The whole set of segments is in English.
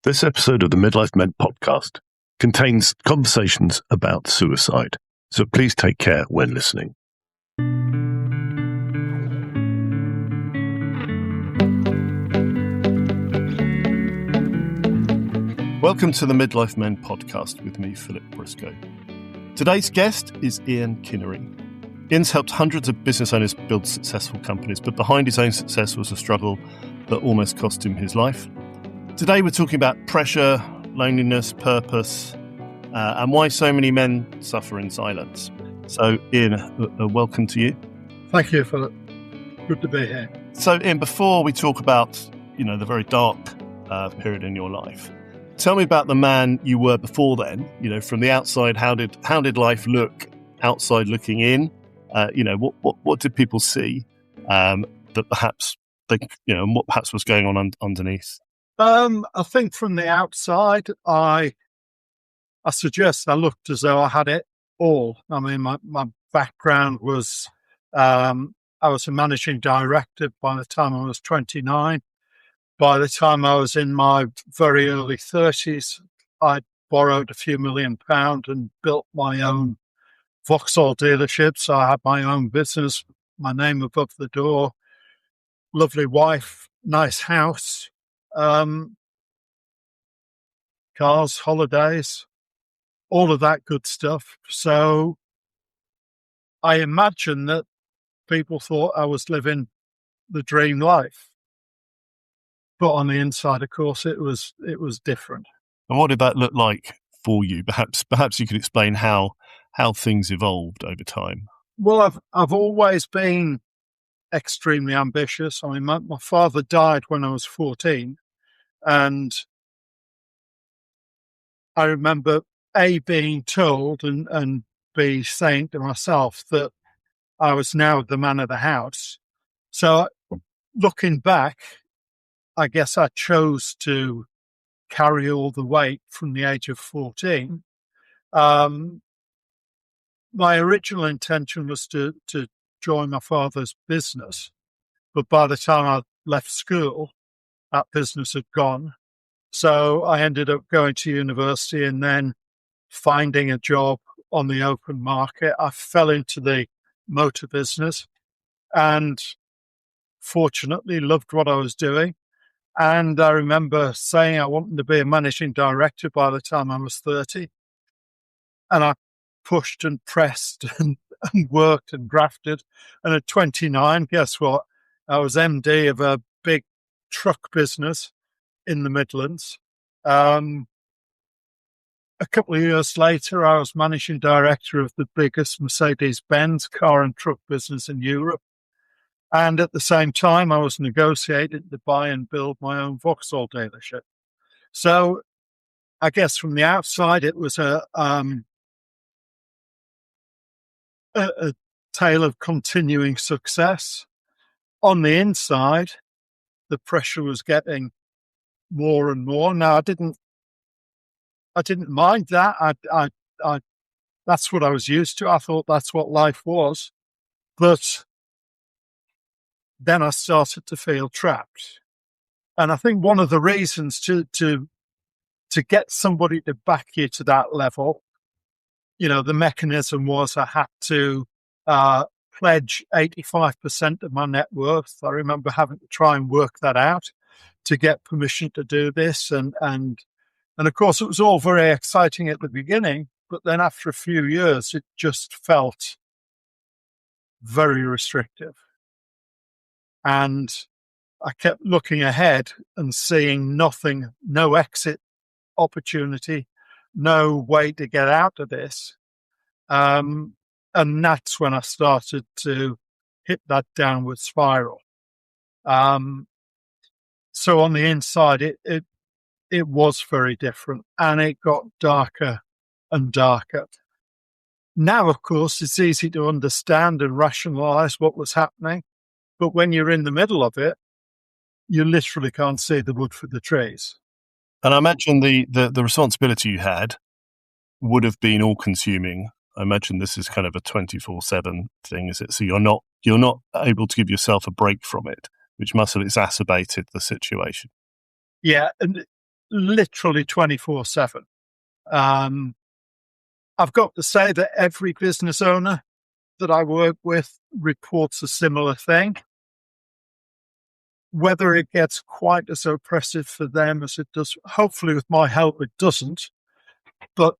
This episode of the Midlife Men podcast contains conversations about suicide, so please take care when listening. Welcome to the Midlife Men podcast with me, Philip Briscoe. Today's guest is Ian Kinnery. Ian's helped hundreds of business owners build successful companies, but behind his own success was a struggle that almost cost him his life. Today we're talking about pressure, loneliness, purpose, and why so many men suffer in silence. So, Ian, welcome to you. Thank you, Philip. Good to be here. So, Ian, before we talk about, the very dark period in your life, tell me about the man you were before then. From the outside, how did life look outside looking in? What did people see that perhaps and what perhaps was going on underneath? I think from the outside, I suggest I looked as though I had it all. I mean, my background was, I was a managing director by the time I was 29. By the time I was in my very early 30s, I'd borrowed a few £1 million and built my own Vauxhall dealership. So I had my own business, my name above the door, lovely wife, nice house. Cars, holidays, all of that good stuff. So I imagine that people thought I was living the dream life. But on the inside, of course, it was different. And what did that look like for you? Perhaps you could explain how things evolved over time. Well, I've always been extremely ambitious. I mean, my father died when I was 14. And I remember A, being told and B, saying to myself that I was now the man of the house. So looking back, I guess I chose to carry all the weight from the age of 14. My original intention was to join my father's business. But by the time I left school, that business had gone. So I ended up going to university and then finding a job on the open market. I fell into the motor business and fortunately loved what I was doing. And I remember saying I wanted to be a managing director by the time I was 30. And I pushed and pressed and worked and grafted. And at 29, guess what? I was MD of a big truck business in the Midlands. A couple of years later, I was managing director of the biggest Mercedes-Benz car and truck business in Europe. And at the same time, I was negotiating to buy and build my own Vauxhall dealership. So I guess from the outside, it was a tale of continuing success. On the inside, the pressure was getting more and more. Now, I didn't mind that. I that's what I was used to. I thought that's what life was. But then I started to feel trapped. And I think one of the reasons to get somebody to back you to that level, the mechanism was I had to pledge 85% of my net worth. I remember having to try and work that out to get permission to do this. And of course, it was all very exciting at the beginning, but then after a few years, it just felt very restrictive. And I kept looking ahead and seeing nothing, no exit opportunity, no way to get out of this. And that's when I started to hit that downward spiral. So on the inside, it was very different, and it got darker and darker. Now, of course, it's easy to understand and rationalize what was happening, but when you're in the middle of it, you literally can't see the wood for the trees. And I imagine the responsibility you had would have been all-consuming. I imagine this is kind of a 24/7 thing, is it? So you're not able to give yourself a break from it, which must have exacerbated the situation. Yeah, and literally 24/7. I've got to say that every business owner that I work with reports a similar thing. Whether it gets quite as oppressive for them as it does, hopefully with my help, it doesn't. But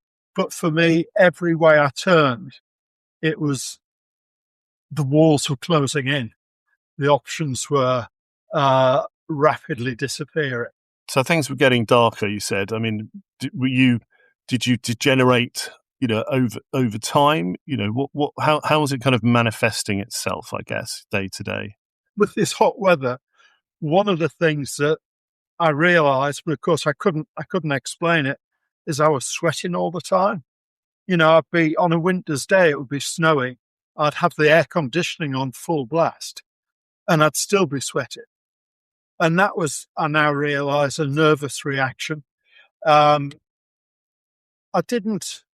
for me, every way I turned, it was the walls were closing in. The options were rapidly disappearing. So things were getting darker, you said. I mean, did you degenerate, over time? How was it kind of manifesting itself, I guess, day to day? With this hot weather, one of the things that I realized, but of course I couldn't explain it, is I was sweating all the time. I'd be on a winter's day, it would be snowing. I'd have the air conditioning on full blast and I'd still be sweating. And that was, I now realize, a nervous reaction. I didn't,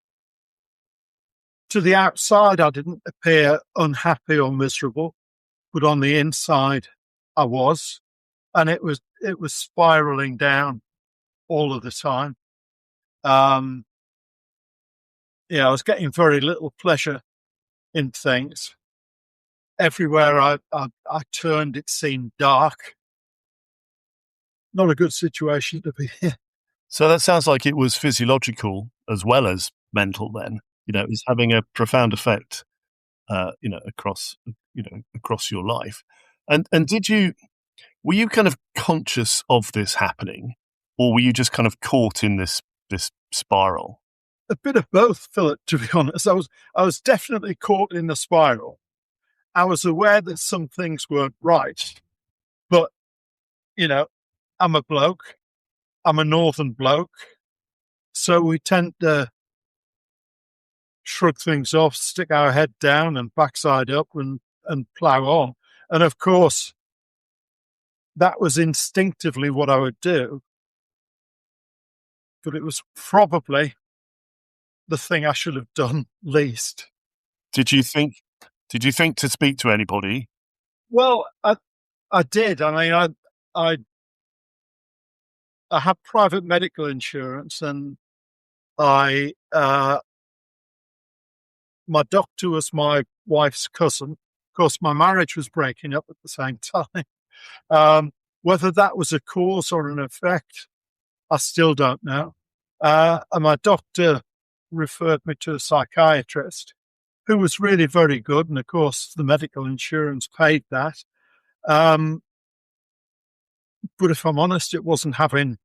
to the outside, I didn't appear unhappy or miserable, but on the inside, I was. And it was spiraling down all of the time. I was getting very little pleasure in things. Everywhere I turned, it seemed dark. Not a good situation to be in. So that sounds like it was physiological as well as mental then. It was having a profound effect, across your life. And were you kind of conscious of this happening, or were you just kind of caught in this spiral? A bit of both, Philip, to be honest. I was definitely caught in the spiral. I was aware that some things weren't right, but, I'm a bloke. I'm a northern bloke. So we tend to shrug things off, stick our head down and backside up and plough on. And of course, that was instinctively what I would do. But it was probably the thing I should have done least. Did you think to speak to anybody? Well, I did. I mean, I had private medical insurance, and my doctor was my wife's cousin. Of course, my marriage was breaking up at the same time. Whether that was a cause or an effect, I still don't know. And my doctor referred me to a psychiatrist who was really very good. And of course, the medical insurance paid that. But if I'm honest, it wasn't having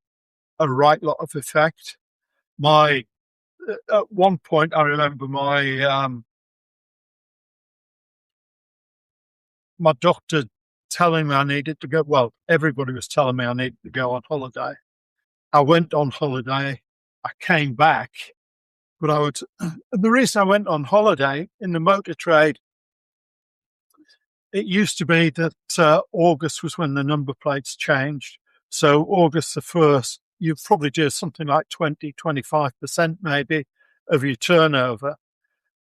a right lot of effect. At one point, I remember my doctor telling me I needed to go. Well, everybody was telling me I needed to go on holiday. I went on holiday. I came back, but the reason I went on holiday in the motor trade, it used to be that August was when the number plates changed. So August the 1st, you probably do something like 20-25% maybe of your turnover.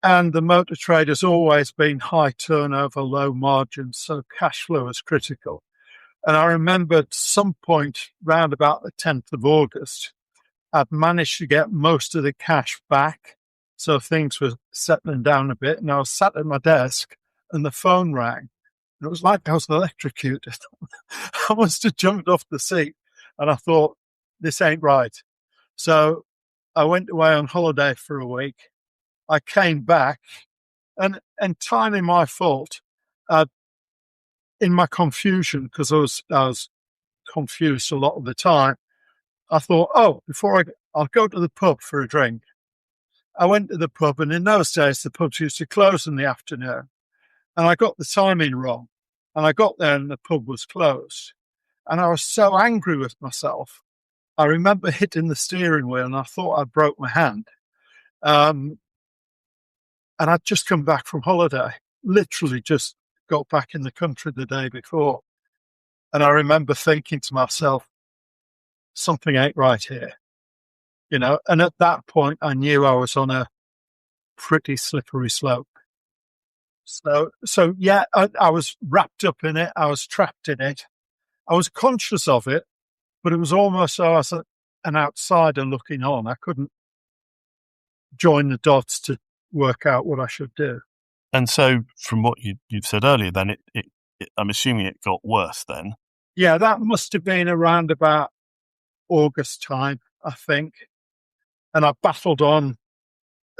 And the motor trade has always been high turnover, low margins, so cash flow is critical. And I remember at some point round about the 10th of August, I'd managed to get most of the cash back. So things were settling down a bit. And I was sat at my desk and the phone rang. And it was like I was electrocuted. I must have jumped off the seat and I thought, this ain't right. So I went away on holiday for a week. I came back, and entirely my fault. In my confusion, because I was confused a lot of the time, I thought, I'll go to the pub for a drink. I went to the pub, and in those days, the pubs used to close in the afternoon. And I got the timing wrong. And I got there, and the pub was closed. And I was so angry with myself. I remember hitting the steering wheel, and I thought I broke my hand. And I'd just come back from holiday, literally just got back in the country the day before. And I remember thinking to myself, something ain't right here, and at that point I knew I was on a pretty slippery slope. So yeah, I was wrapped up in it. I was trapped in it. I was conscious of it, but it was almost an outsider looking on. I couldn't join the dots to work out what I should do. And so, from what you've said earlier, then I'm assuming it got worse then. Yeah, that must have been around about August time, I think. And I battled on.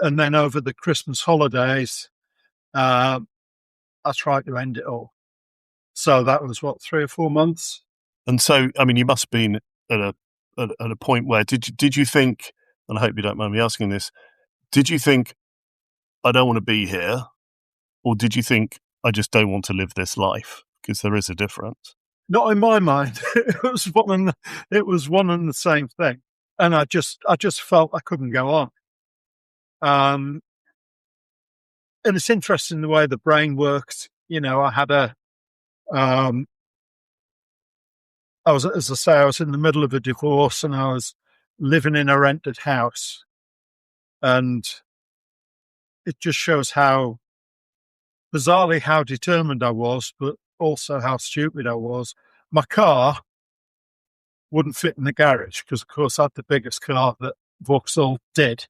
And then over the Christmas holidays, I tried to end it all. So that was 3 or 4 months. And so, I mean, you must have been at a point where did you think, and I hope you don't mind me asking this, did you think, I don't want to be here? Or did you think, I just don't want to live this life? Because there is a difference. Not in my mind. It was one and the same thing. And I just felt I couldn't go on. And it's interesting the way the brain works. You know, I had I was in the middle of a divorce and I was living in a rented house. And it just shows bizarrely how determined I was, but also how stupid I was. My car wouldn't fit in the garage because, of course, I had the biggest car that Vauxhall did.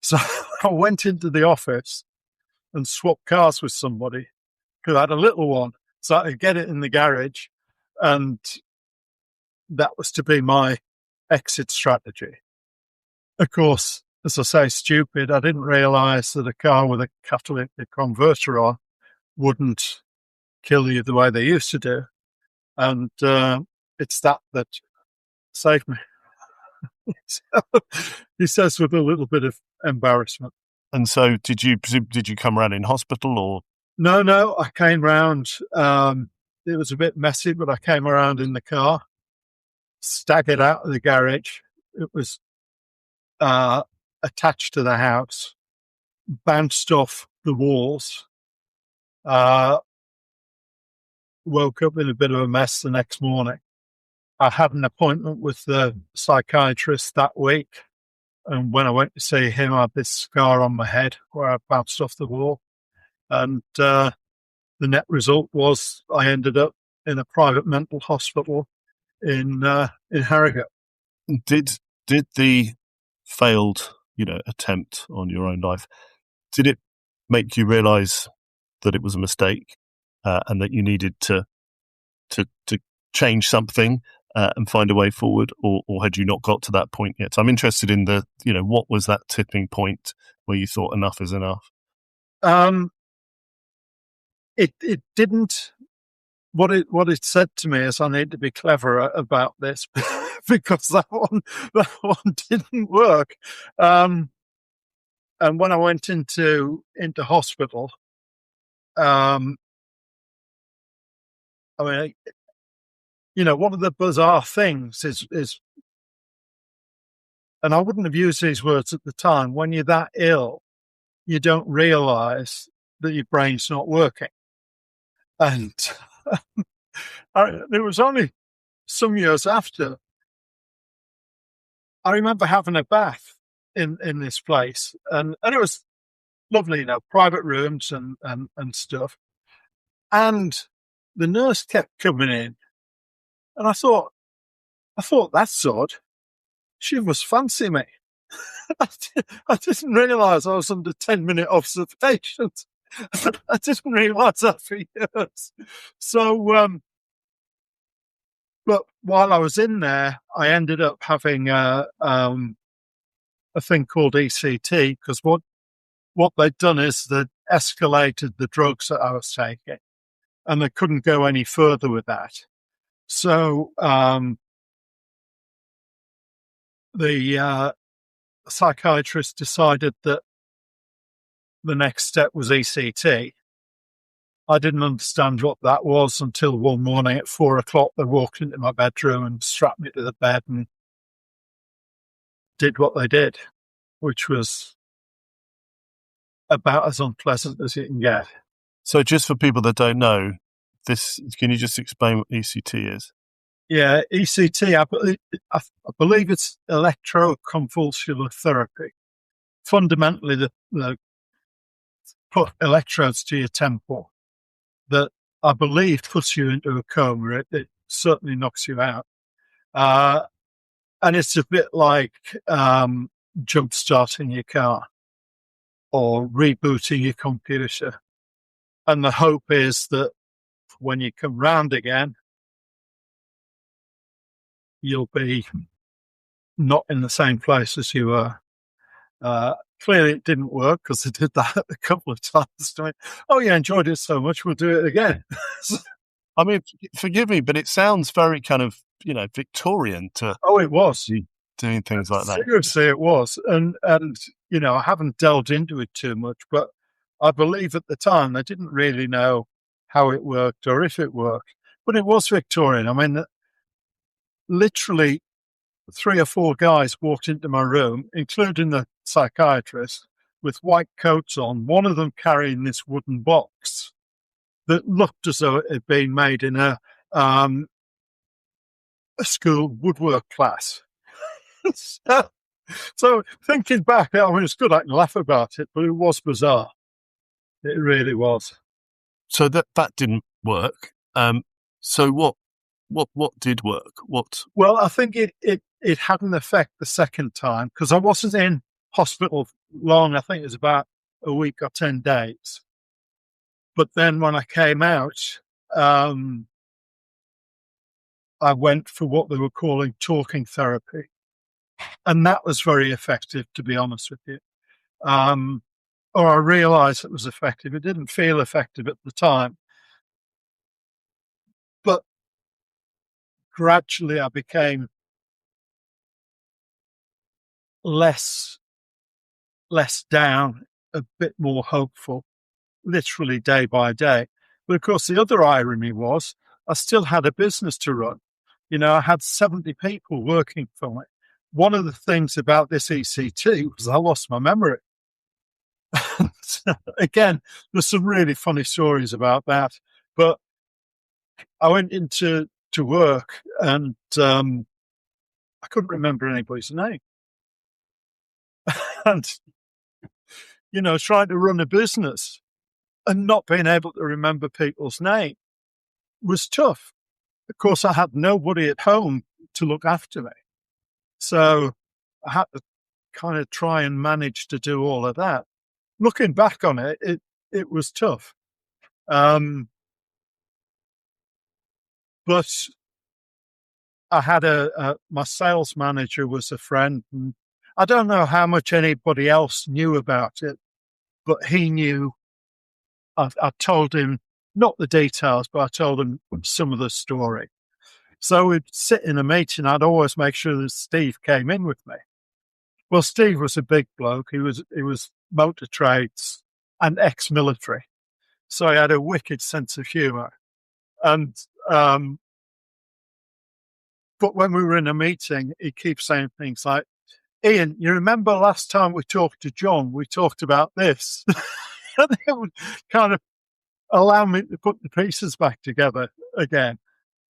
So I went into the office and swapped cars with somebody because I had a little one. So I could get it in the garage, and that was to be my exit strategy. Of course, as I say, stupid, I didn't realise that a car with a catalytic converter on wouldn't kill you the way they used to do. And it's that saved me. So, he says with a little bit of embarrassment. And so did you come around in hospital or? No, I came round. It was a bit messy, but I came around in the car, staggered out of the garage. It was attached to the house, bounced off the walls. Woke up in a bit of a mess the next morning. I had an appointment with the psychiatrist that week. And when I went to see him, I had this scar on my head where I bounced off the wall. And the net result was I ended up in a private mental hospital in Harrogate. Did the failed, attempt on your own life, did it make you realise that it was a mistake and that you needed to change something and find a way forward, or had you not got to that point yet? So I'm interested in what was that tipping point where you thought enough is enough? It didn't. What it said to me is I need to be cleverer about this because that one didn't work. And when I went into hospital, one of the bizarre things is, and I wouldn't have used these words at the time, when you're that ill, you don't realise that your brain's not working. And it was only some years after, I remember having a bath in this place, and it was lovely, private rooms and stuff. And the nurse kept coming in, and I thought that's odd. She must fancy me. I didn't realise I was under 10-minute observation. I didn't realise that for years. So, but while I was in there, I ended up having a thing called ECT, because what they'd done is they'd escalated the drugs that I was taking, and they couldn't go any further with that. So the psychiatrist decided that the next step was ECT. I didn't understand what that was until one morning at 4:00, they walked into my bedroom and strapped me to the bed and did what they did, which was about as unpleasant as you can get. So just for people that don't know, can you just explain what ECT is? Yeah, ECT, I believe it's electroconvulsive therapy. Fundamentally, they put electrodes to your temple that I believe puts you into a coma. It certainly knocks you out. And it's a bit like jump starting your car or rebooting your computer. And the hope is that when you come round again, you'll be not in the same place as you were. Clearly, it didn't work because I did that a couple of times. Oh, yeah, enjoyed it so much, we'll do it again. I mean, forgive me, but it sounds very kind of, Victorian to it was. Doing things like that. Seriously, it was. And I haven't delved into it too much, but I believe at the time they didn't really know how it worked or if it worked. But it was Victorian. I mean, literally 3 or 4 guys walked into my room, including the psychiatrist, with white coats on, one of them carrying this wooden box that looked as though it had been made in a school woodwork class. So thinking back, I mean, it's good I can laugh about it, but it was bizarre. It really was. So that didn't work. So what did work? Well, I think it had an effect the second time because I wasn't in hospital long. I think it was about a week or 10 days. But then when I came out, I went for what they were calling talking therapy. And that was very effective, to be honest with you. Or I realized it was effective. It didn't feel effective at the time. But gradually I became less down, a bit more hopeful, literally day by day. But of course, the other irony was I still had a business to run. I had 70 people working for me. One of the things about this ECT was I lost my memory. Again, there's some really funny stories about that. But I went into work and I couldn't remember anybody's name. And, trying to run a business and not being able to remember people's name was tough. Of course, I had nobody at home to look after me. So I had to kind of try and manage to do all of that. Looking back on it, it was tough. But I had my sales manager was a friend, and I don't know how much anybody else knew about it, but he knew. I told him, not the details, but I told him some of the story. So we'd sit in a meeting. I'd always make sure that Steve came in with me. Well, Steve was a big bloke. He was motor trades and ex-military. So he had a wicked sense of humour. And but when we were in a meeting, he keeps saying things like, "Ian, you remember last time we talked to John, we talked about this." And it would kind of allow me to put the pieces back together again.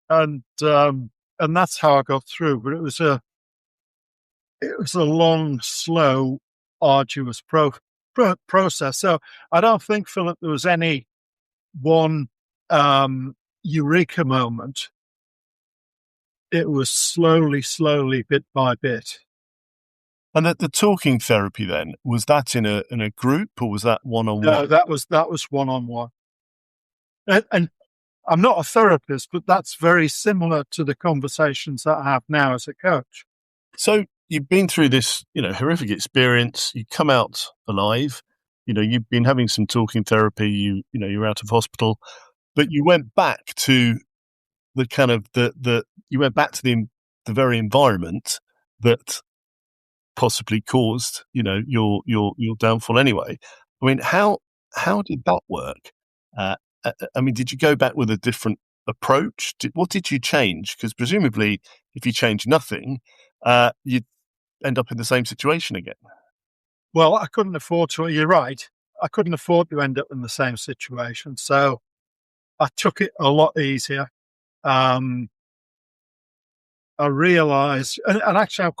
And that's how I got through. But it was a long, slow, arduous process. So I don't think, Philip, there was any one eureka moment. It was slowly, bit by bit. And the talking therapy then, was that in a group or was that one-on-one? No, that was one-on-one. And I'm not a therapist, but that's very similar to the conversations that I have now as a coach. So you've been through this, horrific experience. You come out alive. You've been having some talking therapy. You're out of hospital, but you went back to the kind of you went back to the very environment that possibly caused, your downfall anyway. I mean, how did that work? I mean, did you go back with a different approach? What did you change? Because presumably, if you change nothing, you'd end up in the same situation again. Well, I couldn't afford to. You're right. I couldn't afford to end up in the same situation. So I took it a lot easier. I realized, and actually, I'm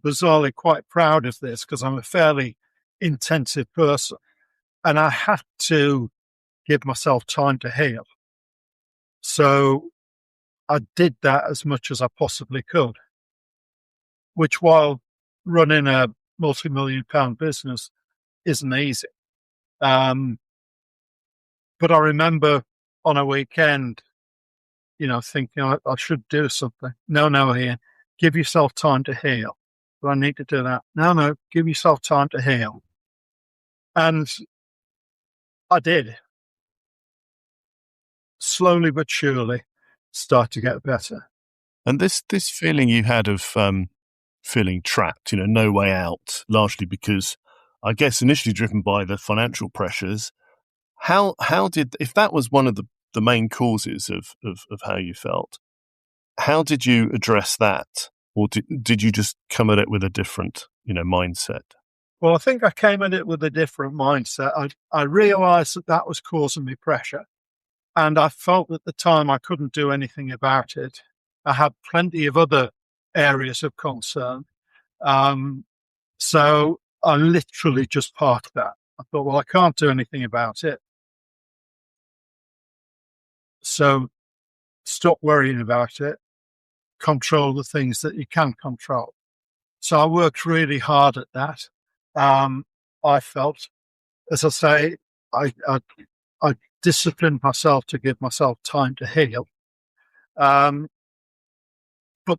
bizarrely quite proud of this because I'm a fairly intensive person and I had to give myself time to heal. So I did that as much as I possibly could. which while running a multi-million-pound business isn't easy. But I remember on a weekend, thinking I should do something. No, Ian, give yourself time to heal. Do I need to do that? No, give yourself time to heal. And I did. Slowly but surely start to get better. And this feeling you had of feeling trapped, no way out, largely because I guess initially driven by the financial pressures. How did, if that was one of the main causes of how you felt, how did you address that? Or did you just come at it with a different, mindset? Well, I think I came at it with a different mindset. I realized that was causing me pressure. And I felt at the time I couldn't do anything about it. I had plenty of other areas of concern. So I literally just parked that. I thought, well, I can't do anything about it. So stop worrying about it. Control the things that you can control. So I worked really hard at that. I felt, as I say, I disciplined myself to give myself time to heal. But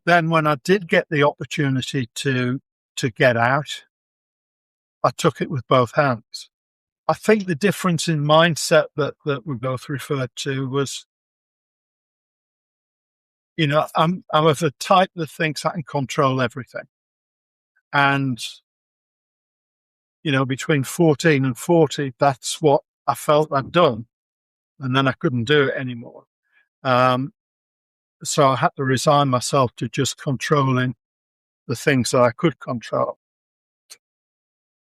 then when I did get the opportunity to get out, I took it with both hands. I think the difference in mindset that we both referred to was, I'm of the type that thinks I can control everything. And, between 14 and 40, that's what I felt I'd done. And then I couldn't do it anymore. So I had to resign myself to just controlling the things that I could control.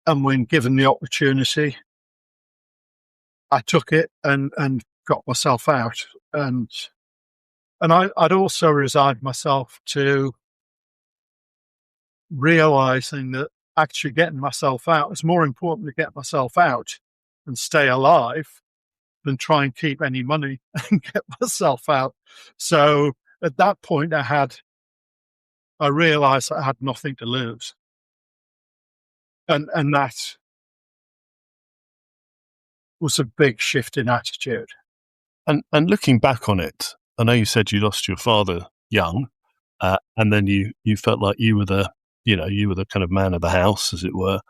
And when given the opportunity, I took it and got myself out. And I'd also resigned myself to realizing that actually getting myself out is more important to get myself out and stay alive than try and keep any money and get myself out. So at that point, I realized I had nothing to lose. And that was a big shift in attitude. And looking back on it, I know you said you lost your father young, and then you felt like you were the kind of man of the house, as it were.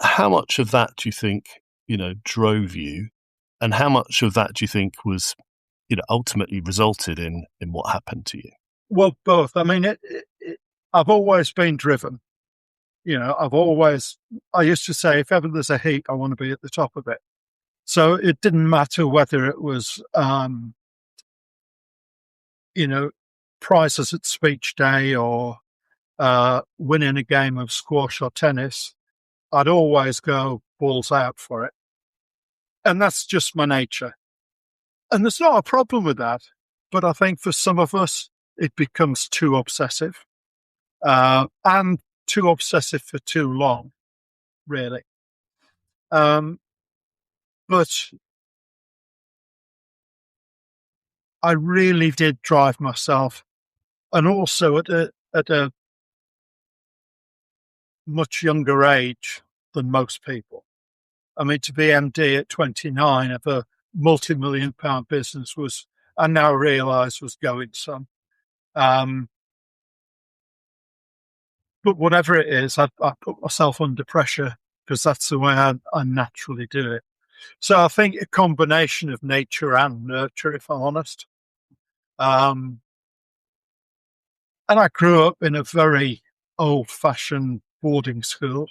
How much of that do you think, drove you, and how much of that do you think was, ultimately resulted in what happened to you? Well, both. I mean, I've always been driven. I used to say, if ever there's a heat, I want to be at the top of it. So it didn't matter whether it was, prizes at speech day or winning a game of squash or tennis. I'd always go balls out for it. And that's just my nature. And there's not a problem with that. But I think for some of us, it becomes too obsessive and too obsessive for too long, really. But I really did drive myself, and also at a much younger age than most people. I mean, to be MD at 29 of a multi-million-pound business was, I now realise, was going some. But whatever it is, I put myself under pressure because that's the way I naturally do it. So I think a combination of nature and nurture, if I'm honest. And I grew up in a very old-fashioned boarding school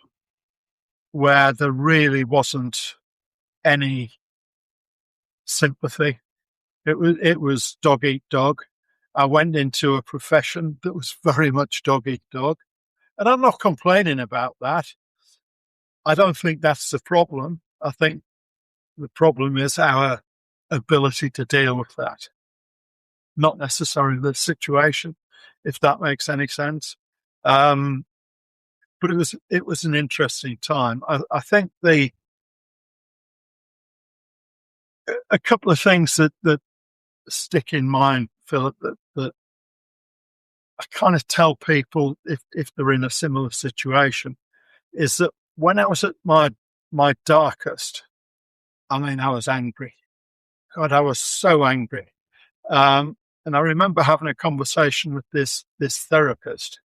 where there really wasn't any sympathy. It was dog eat dog. I went into a profession that was very much dog eat dog. And I'm not complaining about that. I don't think that's the problem. I think the problem is our ability to deal with that, not necessarily the situation, if that makes any sense. But it was an interesting time. I think a couple of things that stick in mind, Philip, that kind of tell people if they're in a similar situation is that when I was at my darkest, I mean, I was angry. God, I was so angry. And I remember having a conversation with this therapist,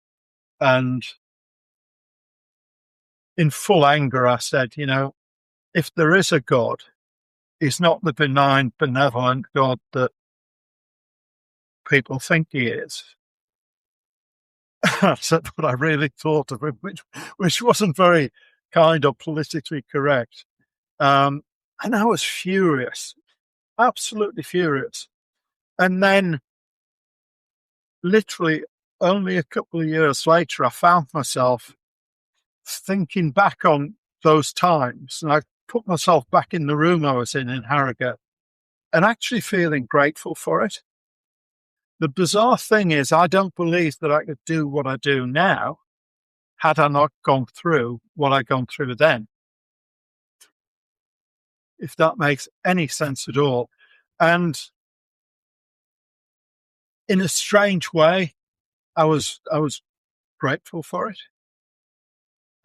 and in full anger, I said, if there is a God, he's not the benign, benevolent God that people think he is. I said what I really thought of him, which wasn't very kind or politically correct. And I was furious, absolutely furious. And then literally only a couple of years later, I found myself thinking back on those times, and I put myself back in the room I was in Harrogate and actually feeling grateful for it. The bizarre thing is, I don't believe that I could do what I do now had I not gone through what I'd gone through then, if that makes any sense at all. And in a strange way, I was grateful for it.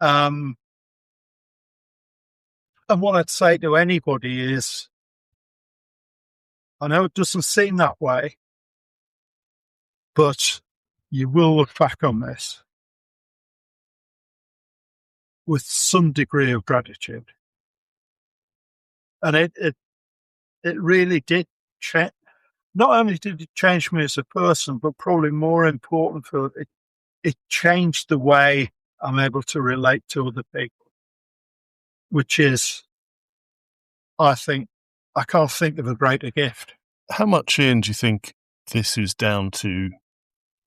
And what I'd say to anybody is, I know it doesn't seem that way, but you will look back on this with some degree of gratitude. And it really did change. Not only did it change me as a person, but probably more important for it, it changed the way I'm able to relate to other people, which is, I think, I can't think of a greater gift. How much, Ian, do you think this is down to,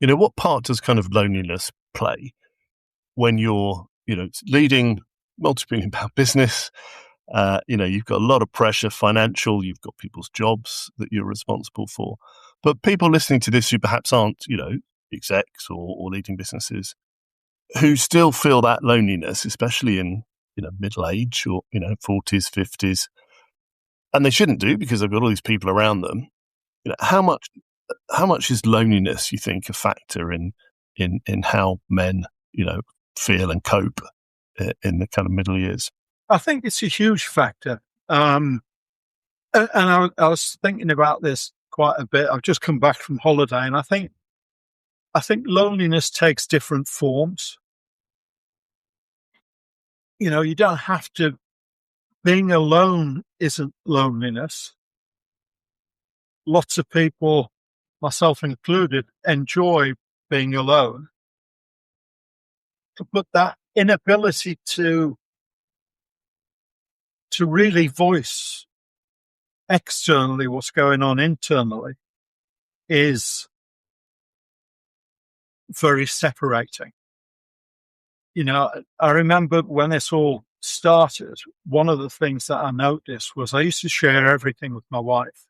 what part does kind of loneliness play when you're, leading multi-billion pound business? You've got a lot of pressure, financial, you've got people's jobs that you're responsible for. But people listening to this who perhaps aren't, execs or leading businesses, who still feel that loneliness, especially in, middle age or, 40s, 50s, and they shouldn't do because they've got all these people around them. How much is loneliness, you think, a factor in how men, feel and cope in the kind of middle years? I think it's a huge factor. And I was thinking about this quite a bit. I've just come back from holiday, and I think loneliness takes different forms. You don't have to, being alone isn't loneliness. Lots of people, myself included, enjoy being alone. But that inability to really voice externally what's going on internally is very separating. I remember when this all started, one of the things that I noticed was I used to share everything with my wife,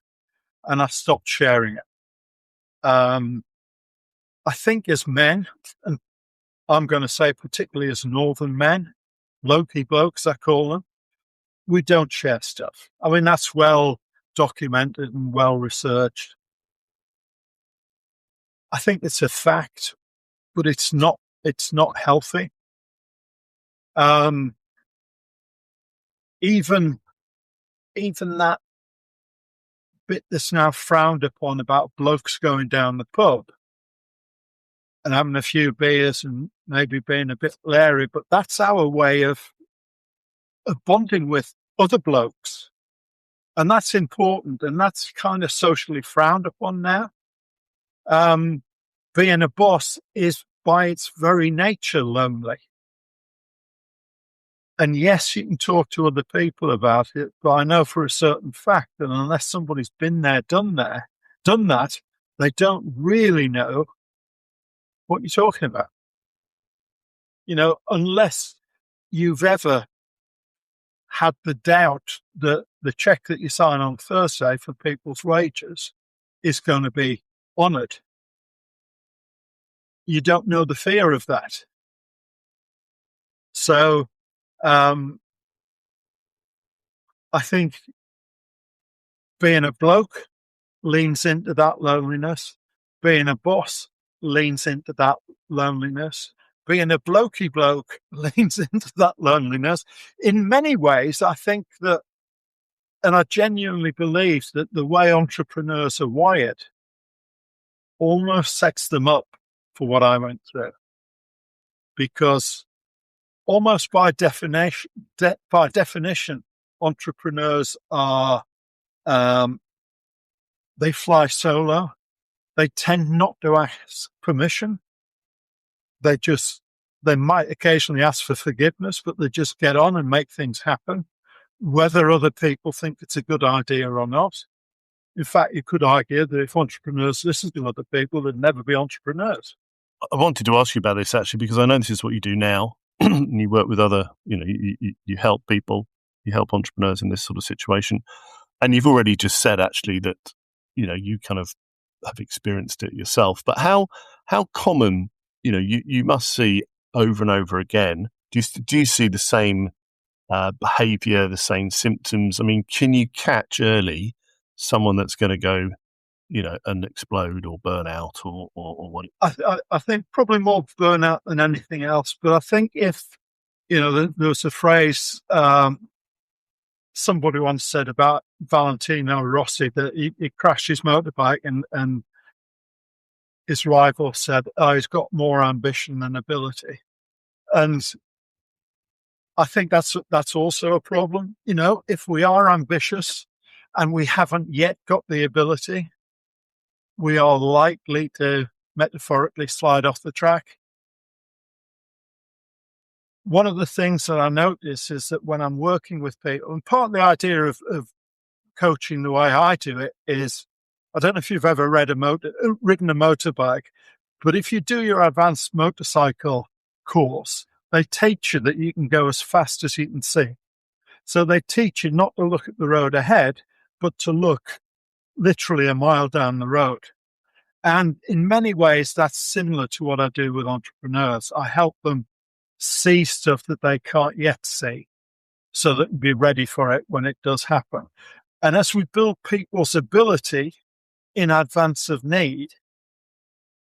and I stopped sharing it. I think as men, and I'm going to say particularly as northern men, blokey blokes I call them, we don't share stuff. I mean, that's well documented and well researched. I think it's a fact, but it's not healthy. Even that bit that's now frowned upon about blokes going down the pub and having a few beers and maybe being a bit leery, but that's our way of bonding with other blokes. And that's important, and that's kind of socially frowned upon now. Being a boss is by its very nature lonely. And yes, you can talk to other people about it, but I know for a certain fact that unless somebody's been there, done that, they don't really know what you're talking about. Unless you've ever had the doubt that the check that you sign on Thursday for people's wages is going to be honoured. You don't know the fear of that. So I think being a bloke leans into that loneliness. Being a boss leans into that loneliness. Being a blokey bloke leans into that loneliness. In many ways, I think that, and I genuinely believe that the way entrepreneurs are wired almost sets them up for what I went through. Because almost by definition, entrepreneurs are, they fly solo. They tend not to ask permission. They might occasionally ask for forgiveness, but they just get on and make things happen, whether other people think it's a good idea or not. In fact, you could argue that if entrepreneurs listened to other people, they'd never be entrepreneurs. I wanted to ask you about this actually, because I know this is what you do now. And you work with other, you help people, you help entrepreneurs in this sort of situation. And you've already just said actually that, you kind of have experienced it yourself. But how common, you must see over and over again, do you see the same behavior, the same symptoms? I mean, can you catch early someone that's going to go, and explode or burn out or what? I think probably more burnout than anything else. But I think if, there was a phrase somebody once said about Valentino Rossi, that he crashed his motorbike and his rival said, "Oh, he's got more ambition than ability." And I think that's also a problem. If we are ambitious and we haven't yet got the ability, we are likely to metaphorically slide off the track. One of the things that I notice is that when I'm working with people, and part of the idea of coaching the way I do it is, I don't know if you've ever ridden a motorbike, but if you do your advanced motorcycle course, they teach you that you can go as fast as you can see. So they teach you not to look at the road ahead, but to look literally a mile down the road. And in many ways, that's similar to what I do with entrepreneurs. I help them see stuff that they can't yet see so that they'll be ready for it when it does happen. And as we build people's ability in advance of need,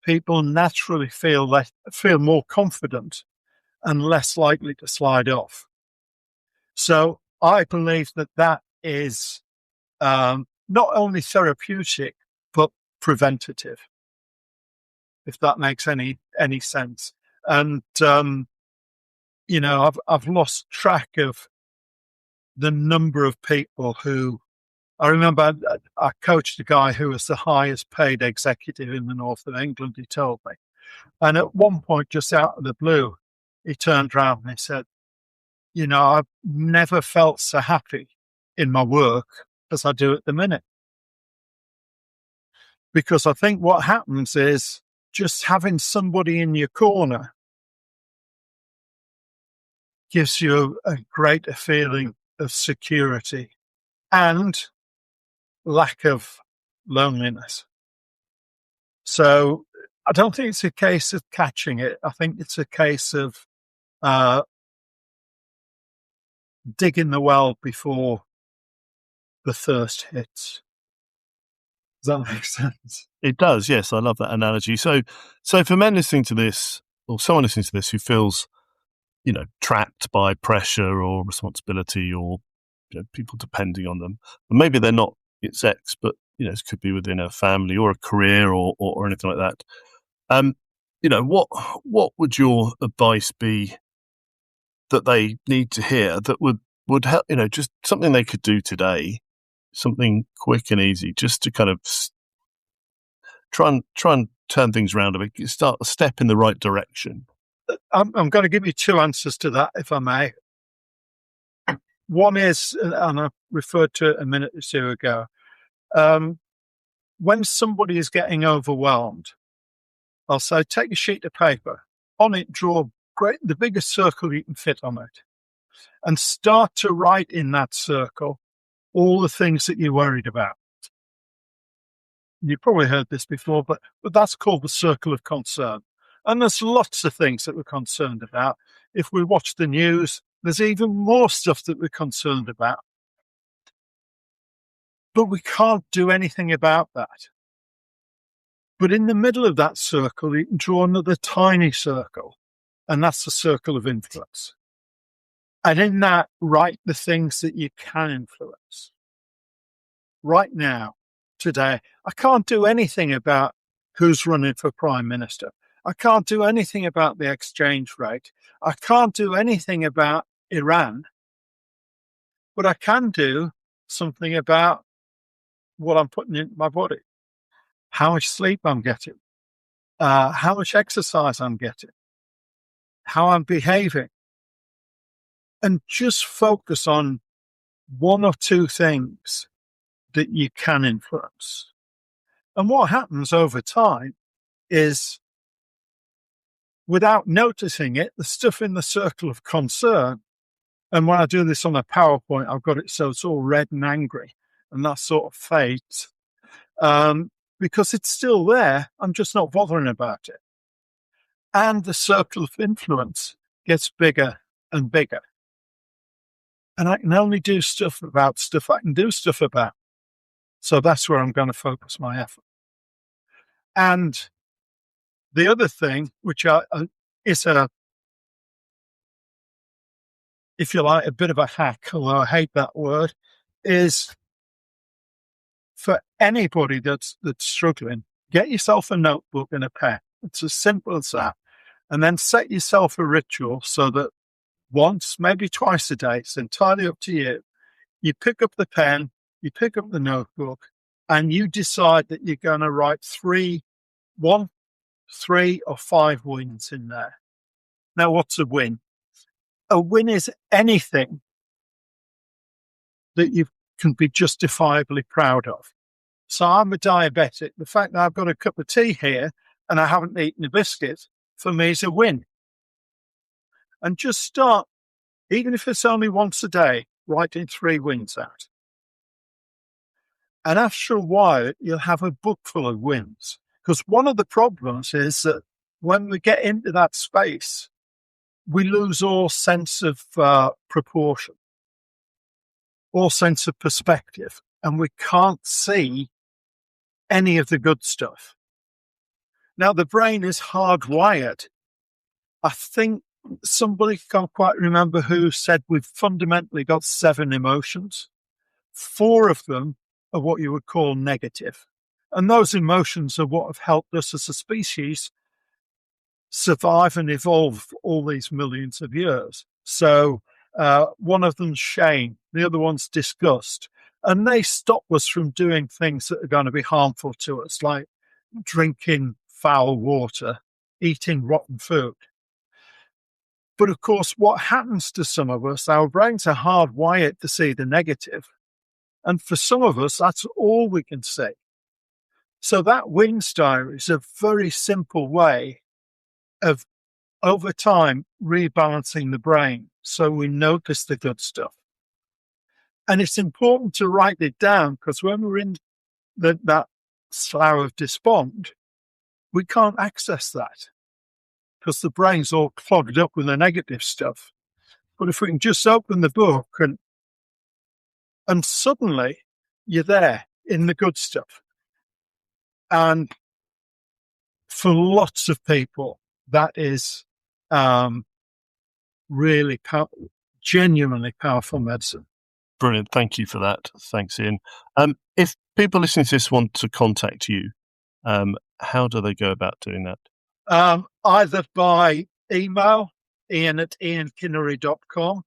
people naturally feel more confident and less likely to slide off. So I believe that is not only therapeutic, but preventative, if that makes any sense. And, I've lost track of the number of people who, I remember I coached a guy who was the highest paid executive in the north of England, he told me. And at one point, just out of the blue, he turned around and he said, I've never felt so happy in my work as I do at the minute. Because I think what happens is just having somebody in your corner gives you a greater feeling of security and lack of loneliness. So I don't think it's a case of catching it. I think it's a case of digging the well before the thirst hits. Does that make sense? It does, yes. I love that analogy. So for men listening to this, or someone listening to this who feels, trapped by pressure or responsibility or people depending on them, and maybe they're not execs, but it could be within a family or a career or anything like that. What would your advice be that they need to hear that would help? Just something they could do today, something quick and easy, just to kind of try and turn things around a bit, start a step in the right direction. I'm going to give you two answers to that, if I may. One is, and I referred to it a minute or two ago, when somebody is getting overwhelmed, I'll say, take a sheet of paper. On it, draw the biggest circle you can fit on it, and start to write in that circle all the things that you're worried about. You've probably heard this before, but that's called the circle of concern. And there's lots of things that we're concerned about. If we watch the news, there's even more stuff that we're concerned about. But we can't do anything about that. But in the middle of that circle, you can draw another tiny circle, and that's the circle of influence. And in that, write the things that you can influence. Right now, today, I can't do anything about who's running for Prime Minister. I can't do anything about the exchange rate. I can't do anything about Iran. But I can do something about what I'm putting into my body, how much sleep I'm getting, how much exercise I'm getting, how I'm behaving. And just focus on one or two things that you can influence. And what happens over time is, without noticing it, the stuff in the circle of concern, and when I do this on a PowerPoint, I've got it so it's all red and angry, and that sort of fades. Because it's still there, I'm just not bothering about it. And the circle of influence gets bigger and bigger. And I can only do stuff about stuff I can do stuff about. So that's where I'm going to focus my effort. And the other thing, which is if you like, a bit of a hack, although I hate that word, is for anybody that's struggling, get yourself a notebook and a pen. It's as simple as that. And then set yourself a ritual so that once, maybe twice a day, it's entirely up to you. You pick up the pen, you pick up the notebook, and you decide that you're going to write 3, or 5 wins in there. Now, what's a win? A win is anything that you can be justifiably proud of. So I'm a diabetic. The fact that I've got a cup of tea here and I haven't eaten a biscuit, for me, is a win. And just start, even if it's only once a day, writing 3 wins out. And after a while, you'll have a book full of wins. Because one of the problems is that when we get into that space, we lose all sense of proportion, all sense of perspective, and we can't see any of the good stuff. Now, the brain is hardwired. I think somebody can't quite remember who said we've fundamentally got 7 emotions. 4 of them are what you would call negative. And those emotions are what have helped us as a species survive and evolve all these millions of years. So one of them's shame, the other one's disgust. And they stop us from doing things that are going to be harmful to us, like drinking foul water, eating rotten food. But of course, what happens to some of us, our brains are hardwired to see the negative. And for some of us, that's all we can see. So that wins diary is a very simple way of, over time, rebalancing the brain so we notice the good stuff. And it's important to write it down, because when we're in that slough of despond, we can't access that because the brain's all clogged up with the negative stuff. But if we can just open the book and suddenly you're there in the good stuff. And for lots of people, that is really genuinely powerful medicine. Brilliant. Thank you for that. Thanks, Ian. If people listening to this want to contact you, how do they go about doing that? Either by email, ian@iankinnery.com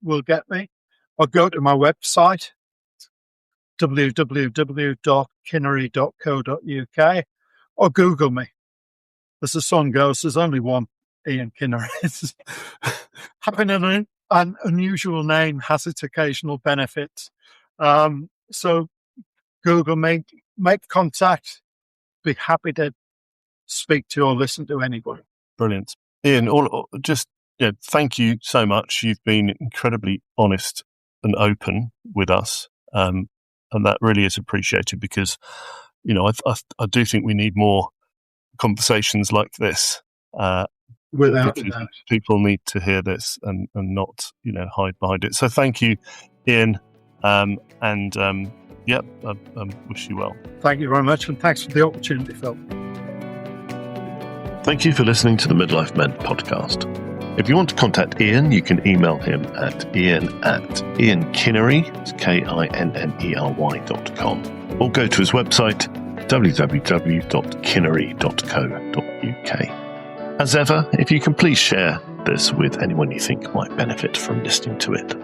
will get me, or go to my website, www.kinnery.co.uk, or Google me. As the song goes, there's only one Ian Kinnery. Having an unusual name has its occasional benefits. So Google me, make contact, be happy to speak to or listen to anybody. Brilliant. Ian, thank you so much. You've been incredibly honest and open with us. And that really is appreciated, because, I do think we need more conversations like this. Without doubt. People need to hear this and not, hide behind it. So thank you, Ian. I wish you well. Thank you very much, and thanks for the opportunity, Phil. Thank you for listening to the Midlife Men podcast. If you want to contact Ian, you can email him at ian@iankinnery, KINNERY.com, or go to his website, www.kinnery.co.uk. As ever, if you can please share this with anyone you think might benefit from listening to it.